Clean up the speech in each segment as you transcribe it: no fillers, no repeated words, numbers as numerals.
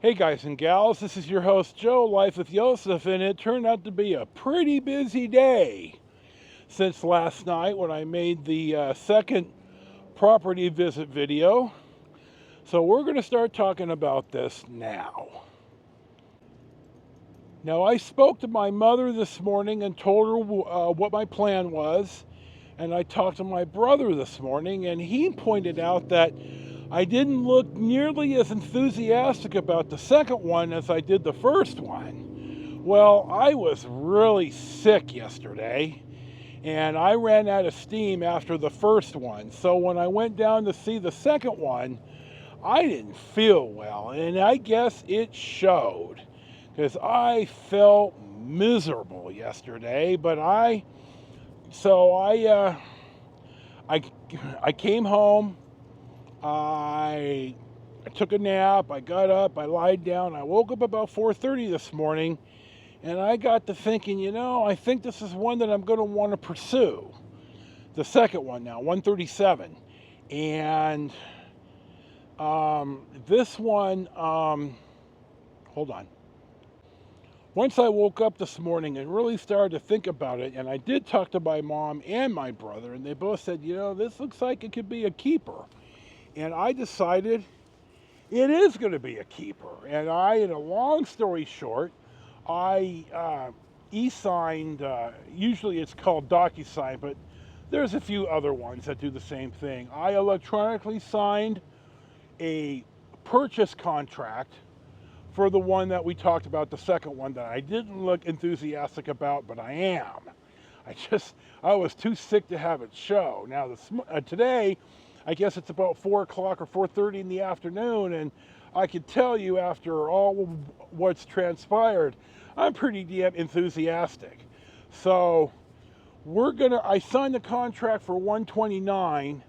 Hey guys and gals, this is your host Joe, Life with Yosef, and it turned out to be a pretty busy day since last night when I made the second property visit video. So we're going to start talking about this now. Now, I spoke to my mother this morning and told her what my plan was, and I talked to my brother this morning, and he pointed out that I didn't look nearly as enthusiastic about the second one as I did the first one. Well, I was really sick yesterday, and I ran out of steam after the first one. So when I went down to see the second one, I didn't feel well, and I guess it showed because I felt miserable yesterday. But so I, I came home. I took a nap. I got up. I lied down. I woke up about 4:30 this morning, and I got to thinking, I think this is one that I'm going to want to pursue. The second one now, 137, and this one. Hold on. Once I woke up this morning and really started to think about it, and I did talk to my mom and my brother, and they both said, this looks like it could be a keeper. And I decided it is going to be a keeper. And in a long story short, I e-signed, usually it's called DocuSign, but there's a few other ones that do the same thing. I electronically signed a purchase contract for the one that we talked about, the second one that I didn't look enthusiastic about, but I am. I was too sick to have it show. Now, today, I guess it's about 4 o'clock or 4:30 in the afternoon, and I can tell you after all what's transpired, I'm pretty damn enthusiastic. So I signed the contract for 129,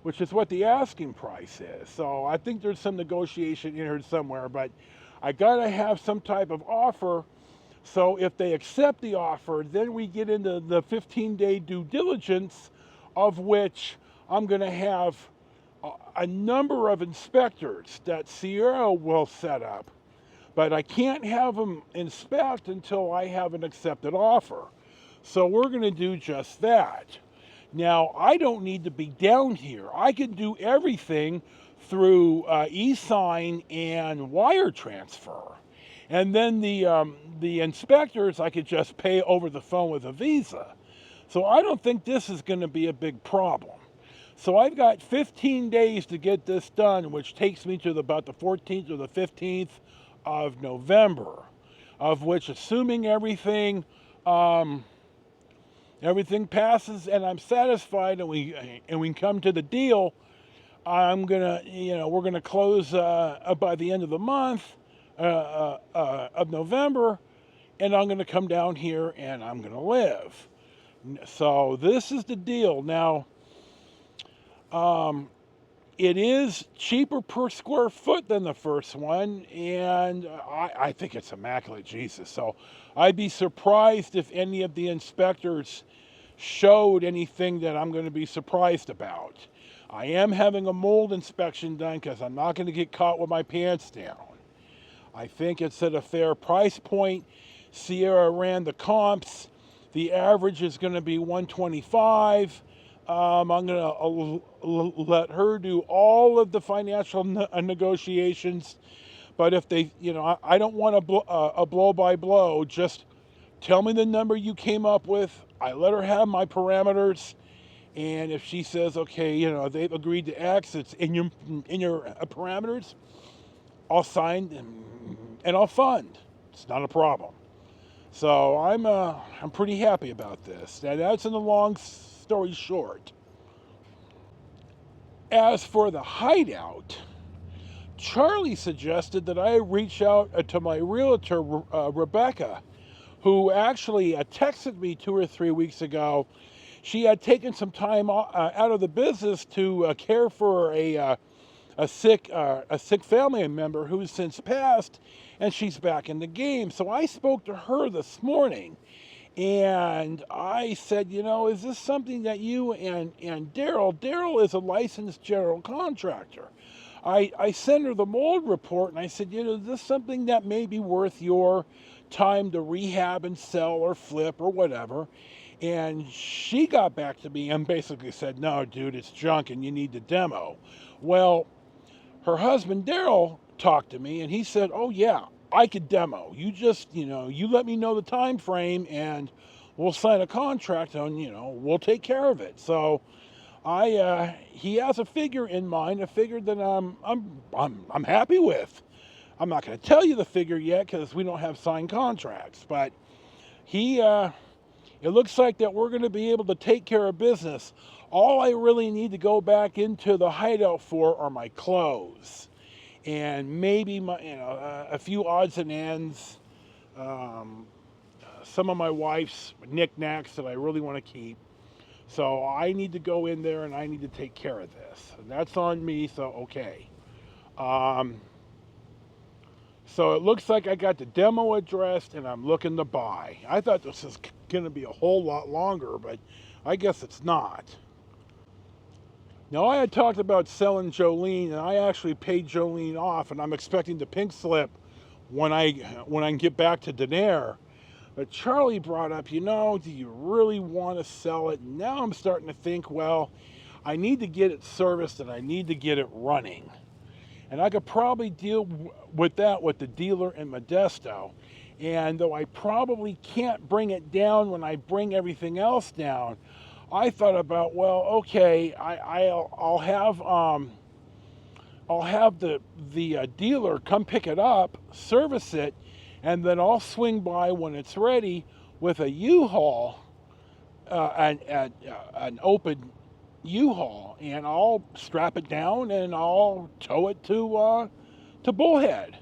which is what the asking price is. So I think there's some negotiation in here somewhere, but I gotta have some type of offer. So if they accept the offer, then we get into the 15-day due diligence, of which I'm going to have a number of inspectors that Sierra will set up, but I can't have them inspect until I have an accepted offer. So we're going to do just that. Now, I don't need to be down here. I can do everything through e-sign and wire transfer. And then the inspectors, I could just pay over the phone with a Visa. So I don't think this is going to be a big problem. So I've got 15 days to get this done, which takes me to about the 14th or the 15th of November, of which, assuming everything passes and I'm satisfied and we can come to the deal, we're gonna close by the end of the month of November, and I'm gonna come down here and I'm gonna live. So this is the deal. Now, it is cheaper per square foot than the first one, and I think it's immaculate, Jesus. So I'd be surprised if any of the inspectors showed anything that I'm going to be surprised about. I am having a mold inspection done because I'm not going to get caught with my pants down. I think it's at a fair price point. Sierra ran the comps. The average is going to be 125. I'm going to let her do all of the financial negotiations. But if they, I don't want a blow by blow. Just tell me the number you came up with. I let her have my parameters. And if she says, okay, they've agreed to X, it's in your parameters, I'll sign and I'll fund. It's not a problem. So I'm pretty happy about this. And that's in the long story short. As for the hideout, Charlie suggested that I reach out to my realtor, Rebecca, who actually texted me 2 or 3 weeks ago. She had taken some time out of the business to care for a sick family member who's since passed, and she's back in the game. So I spoke to her this morning, and I said, is this something that you and Daryl is a licensed general contractor. I sent her the mold report and I said, is this something that may be worth your time to rehab and sell or flip or whatever? And she got back to me and basically said, no, dude, it's junk and you need to demo. Well, her husband, Daryl, talked to me and he said, oh, yeah, I could demo. You just, you let me know the time frame and we'll sign a contract and, we'll take care of it. So he has a figure in mind, a figure that I'm happy with. I'm not going to tell you the figure yet because we don't have signed contracts, but it looks like that we're going to be able to take care of business. All I really need to go back into the hideout for are my clothes and maybe a few odds and ends, some of my wife's knickknacks that I really want to keep. So I need to go in there and I need to take care of this. And that's on me, so okay. So it looks like I got the demo addressed and I'm looking to buy. I thought this was going to be a whole lot longer, but I guess it's not. Now, I had talked about selling Jolene, and I actually paid Jolene off, and I'm expecting the pink slip when I get back to Denair. But Charlie brought up, do you really want to sell it? And now I'm starting to think, well, I need to get it serviced and I need to get it running. And I could probably deal with that with the dealer in Modesto. And though I probably can't bring it down when I bring everything else down, I thought about, well, okay, I'll have the dealer come pick it up, service it, and then I'll swing by when it's ready with a U-Haul, an open U-Haul, and I'll strap it down and I'll tow it to Bullhead.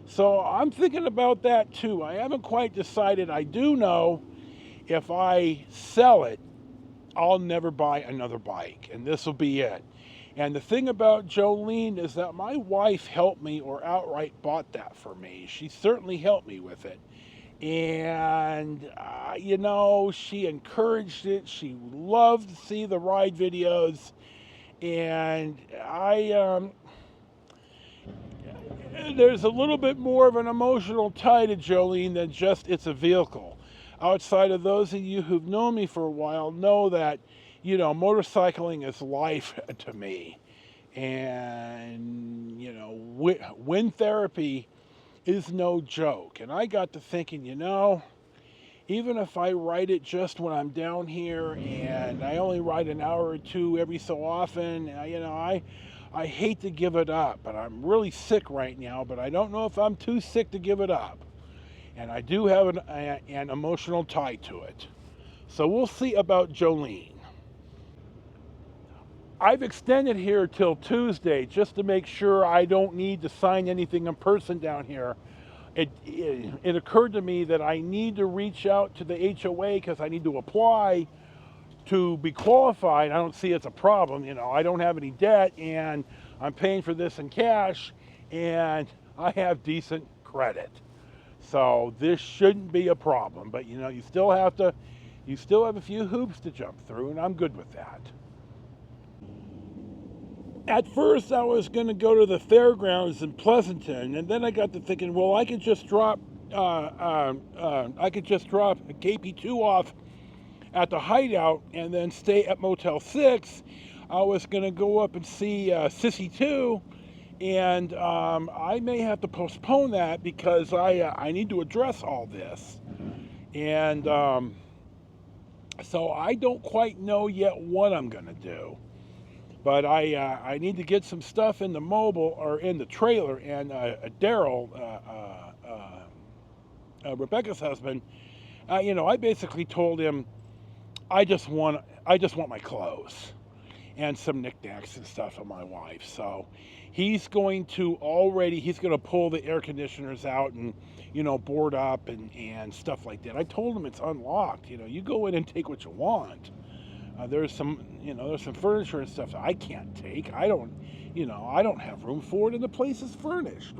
So I'm thinking about that too. I haven't quite decided. I do know if I sell it, I'll never buy another bike, and this will be it. And the thing about Jolene is that my wife helped me or outright bought that for me. She certainly helped me with it. And, she encouraged it. She loved to see the ride videos. And there's a little bit more of an emotional tie to Jolene than just it's a vehicle. Outside of those of you who've known me for a while know that, motorcycling is life to me. And, wind therapy is no joke. And I got to thinking, even if I ride it just when I'm down here and I only ride an hour or two every so often, I hate to give it up. But I'm really sick right now, but I don't know if I'm too sick to give it up. And I do have an emotional tie to it. So we'll see about Jolene. I've extended here till Tuesday just to make sure I don't need to sign anything in person down here. It occurred to me that I need to reach out to the HOA because I need to apply to be qualified. I don't see it's a problem. I don't have any debt and I'm paying for this in cash and I have decent credit. So this shouldn't be a problem, but you still have a few hoops to jump through, and I'm good with that. At first, I was going to go to the fairgrounds in Pleasanton, and then I got to thinking, well, I could just drop a KP2 off at the hideout and then stay at Motel 6. I was going to go up and see Sissy 2. And I may have to postpone that because I need to address all this. And so I don't quite know yet what I'm going to do. But I need to get some stuff in the mobile or in the trailer. And Daryl, Rebecca's husband, I basically told him I just want my clothes and some knickknacks and stuff of my wife. So he's going to pull the air conditioners out and, board up and stuff like that. I told him it's unlocked. You go in and take what you want. There's some furniture and stuff that I can't take. I don't have room for it, and the place is furnished.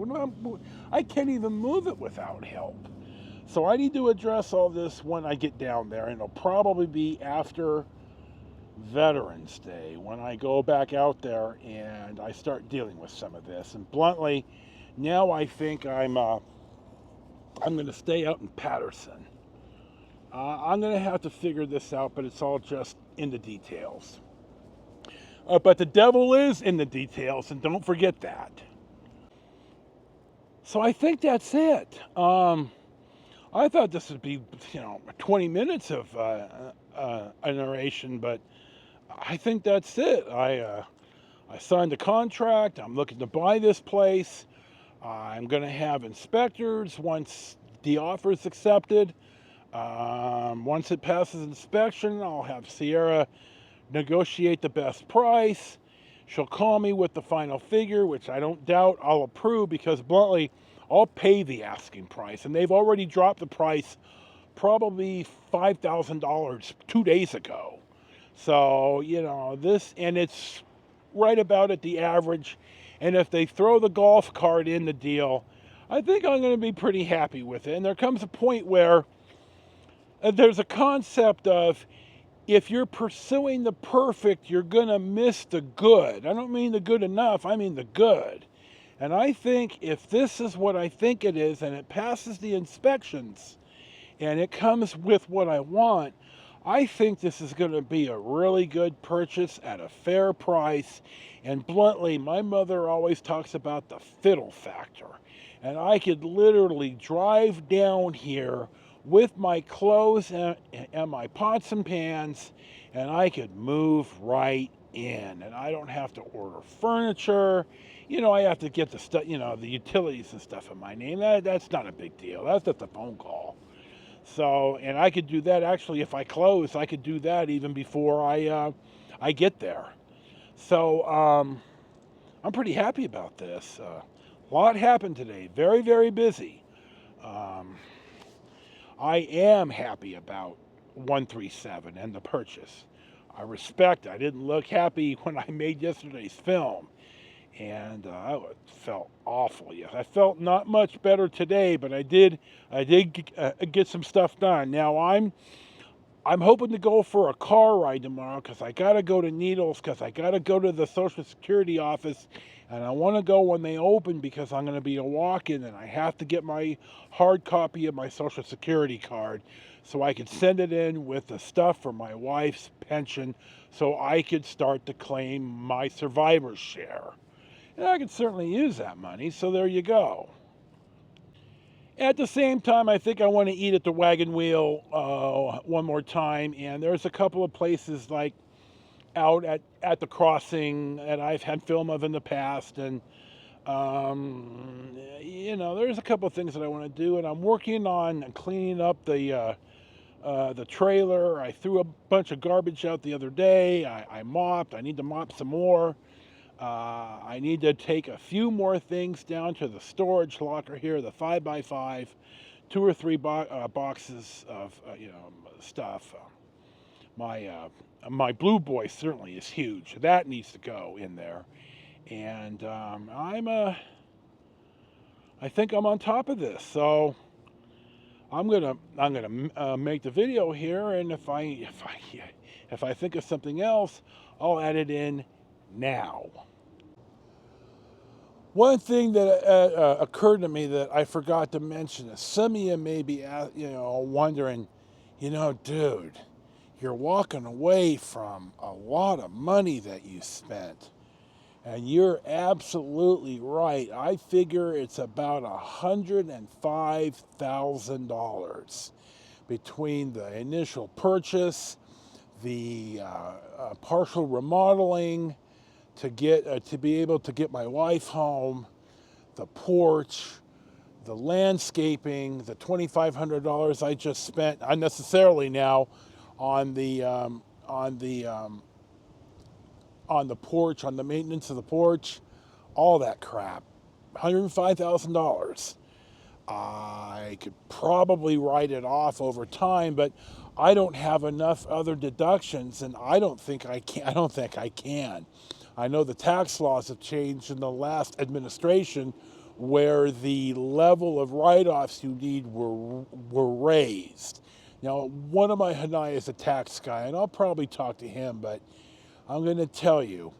I can't even move it without help. So I need to address all this when I get down there, and it'll probably be after Veterans Day when I go back out there and I start dealing with some of this. And bluntly, now I think I'm going to stay out in Patterson. I'm going to have to figure this out, but it's all just in the details. But the devil is in the details, and don't forget that. So I think that's it. I thought this would be, 20 minutes of a narration, but I think that's it. I signed a contract. I'm looking to buy this place. I'm going to have inspectors once the offer is accepted. Once it passes inspection, I'll have Sierra negotiate the best price. She'll call me with the final figure, which I don't doubt I'll approve because, bluntly, I'll pay the asking price. And they've already dropped the price probably $5,000 2 days ago. So, and it's right about at the average. And if they throw the golf cart in the deal, I think I'm going to be pretty happy with it. And there comes a point where there's a concept of if you're pursuing the perfect, you're going to miss the good. I don't mean the good enough, I mean the good. And I think if this is what I think it is and it passes the inspections and it comes with what I want, I think this is going to be a really good purchase at a fair price. And bluntly, my mother always talks about the fiddle factor. And I could literally drive down here with my clothes and my pots and pans, and I could move right in. And I don't have to order furniture. I have to get the stuff, the utilities and stuff in my name. That's not a big deal. That's just a phone call. So, and I could do that actually if I close. I could do that even before I get there. So I'm pretty happy about this. A lot happened today. Very, very busy. I am happy about 137 and the purchase. I didn't look happy when I made yesterday's film. And I felt awful. Yes, I felt not much better today, but I did get some stuff done. Now I'm hoping to go for a car ride tomorrow because I got to go to Needles because I got to go to the Social Security office, and I want to go when they open because I'm going to be a walk-in and I have to get my hard copy of my Social Security card so I could send it in with the stuff for my wife's pension so I could start to claim my survivor's share. And I could certainly use that money, so there you go. At the same time, I think I want to eat at the Wagon Wheel one more time, and there's a couple of places like out at the crossing that I've had film of in the past, and there's a couple of things that I want to do, and I'm working on cleaning up the trailer. I threw a bunch of garbage out the other day. I mopped. I need to mop some more. I need to take a few more things down to the storage locker here, the 5x5, 2 or 3 boxes of stuff. My Blue Boy certainly is huge. That needs to go in there, and I think I'm on top of this. So I'm gonna make the video here, and if I think of something else, I'll add it in now. One thing that occurred to me that I forgot to mention is some of you may be wondering, dude, you're walking away from a lot of money that you spent. And you're absolutely right. I figure it's about $105,000 between the initial purchase, the partial remodeling, to be able to get my wife home, the porch, the landscaping, the $2,500 I just spent unnecessarily now on the porch, on the maintenance of the porch, all that crap. $105,000. I could probably write it off over time, but I don't have enough other deductions, and I don't think I can. I know the tax laws have changed in the last administration where the level of write-offs you need were raised. Now, one of my Hanai is a tax guy, and I'll probably talk to him, but I'm going to tell you,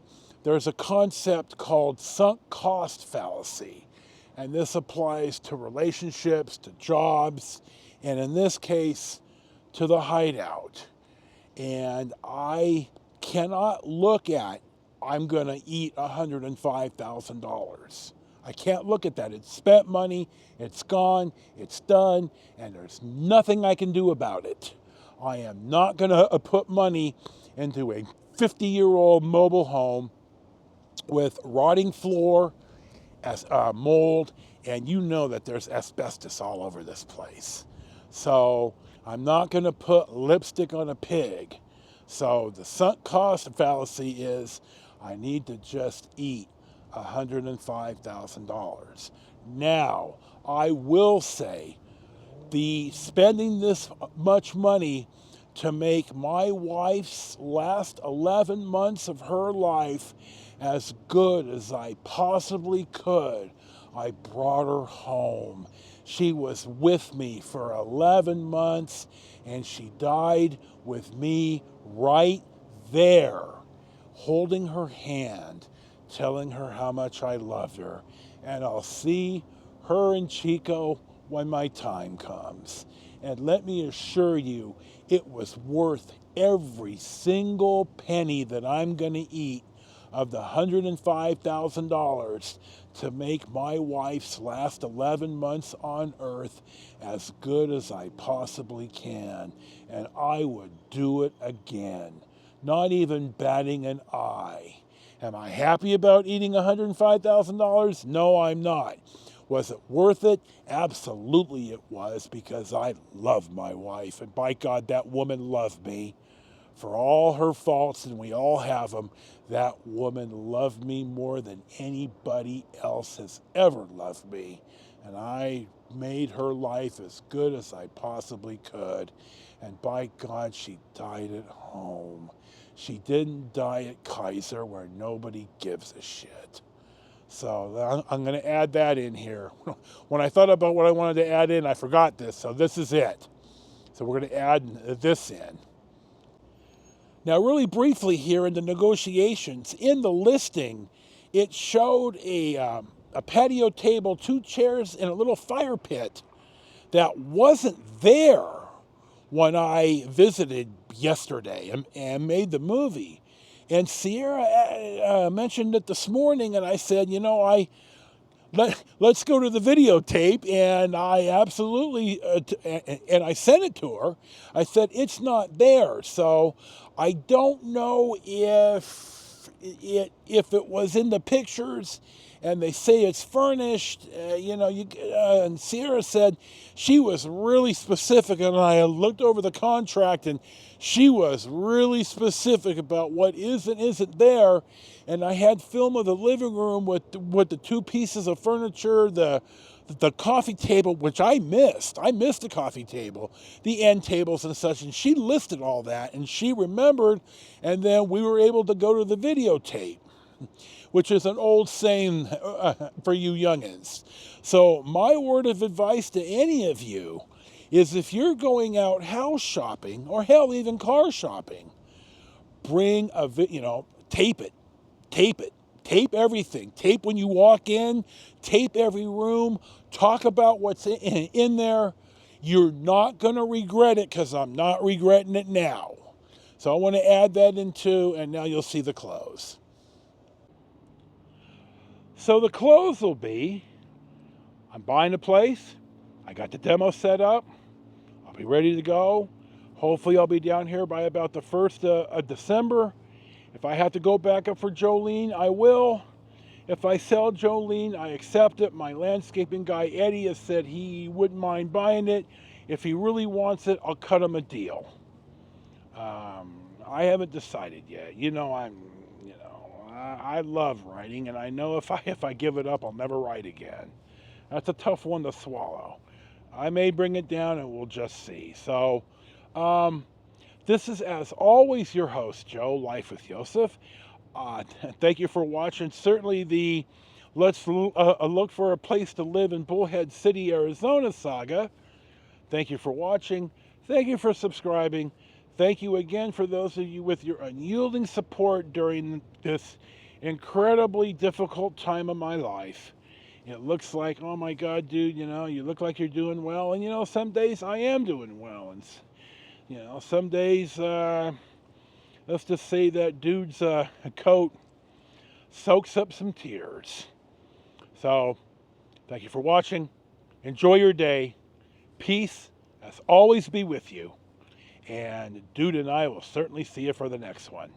there's a concept called sunk cost fallacy, and this applies to relationships, to jobs, and in this case, to the hideout. And I cannot look at, I'm going to eat $105,000. I can't look at that. It's spent money, it's gone, it's done, and there's nothing I can do about it. I am not going to put money into a 50-year-old mobile home with rotting floor, mold, and you know that there's asbestos all over this place. So I'm not going to put lipstick on a pig. So the sunk cost fallacy is I need to just eat $105,000. Now, I will say the spending this much money to make my wife's last 11 months of her life as good as I possibly could. I brought her home. She was with me for 11 months, and she died with me right there, holding her hand, telling her how much I loved her. And I'll see her and Chico when my time comes. And let me assure you, it was worth every single penny that I'm going to eat of the $105,000 to make my wife's last 11 months on earth as good as I possibly can. And I would do it again, not even batting an eye. Am I happy about eating $105,000? No, I'm not. Was it worth it? Absolutely it was, because I love my wife. And by God, that woman loved me. For all her faults, and we all have them, that woman loved me more than anybody else has ever loved me. And I made her life as good as I possibly could. And by God, she died at home. She didn't die at Kaiser, where nobody gives a shit. So I'm going to add that in here. When I thought about what I wanted to add in, I forgot this. So this is it. So we're going to add this in. Now, really briefly here in the negotiations, in the listing, it showed a patio table, 2 chairs, and a little fire pit that wasn't there when I visited yesterday and made the movie. And Sierra mentioned it this morning, and I said, you know, let's go to the videotape, and I absolutely, and I sent it to her. I said, it's not there, so I don't know if it was in the pictures, and they say it's furnished, and Sierra said she was really specific, and I looked over the contract, and she was really specific about what is and isn't there. And I had film of the living room with the 2 pieces of furniture, the coffee table, which I missed. I missed the coffee table, the end tables and such, and she listed all that, and she remembered, and then we were able to go to the videotape, which is an old saying for you youngins. So my word of advice to any of you is, if you're going out house shopping, or hell, even car shopping, bring tape it. Tape everything. Tape when you walk in. Tape every room. Talk about what's in there. You're not going to regret it, because I'm not regretting it now. So I want to add that in too, and now you'll see the close. So the close will be, I'm buying a place. I got the demo set up. I'll be ready to go. Hopefully I'll be down here by about the 1st of December. If I have to go back up for Jolene, I will. If I sell Jolene, I accept it. My landscaping guy, Eddie, has said he wouldn't mind buying it. If he really wants it, I'll cut him a deal. I haven't decided yet. I love writing, and I know if I give it up, I'll never write again. That's a tough one to swallow. I may bring it down, and we'll just see. So, this is, as always, your host, Joe, Life with Joseph. Thank you for watching. Certainly the Let's Look for a Place to Live in Bullhead City, Arizona saga. Thank you for watching. Thank you for subscribing. Thank you again for those of you with your unyielding support during this incredibly difficult time of my life. It looks like, oh my God, dude, you look like you're doing well. And, some days I am doing well. And, some days, let's just say that dude's coat soaks up some tears. So, thank you for watching. Enjoy your day. Peace, as always, be with you. And Dude and I will certainly see you for the next one.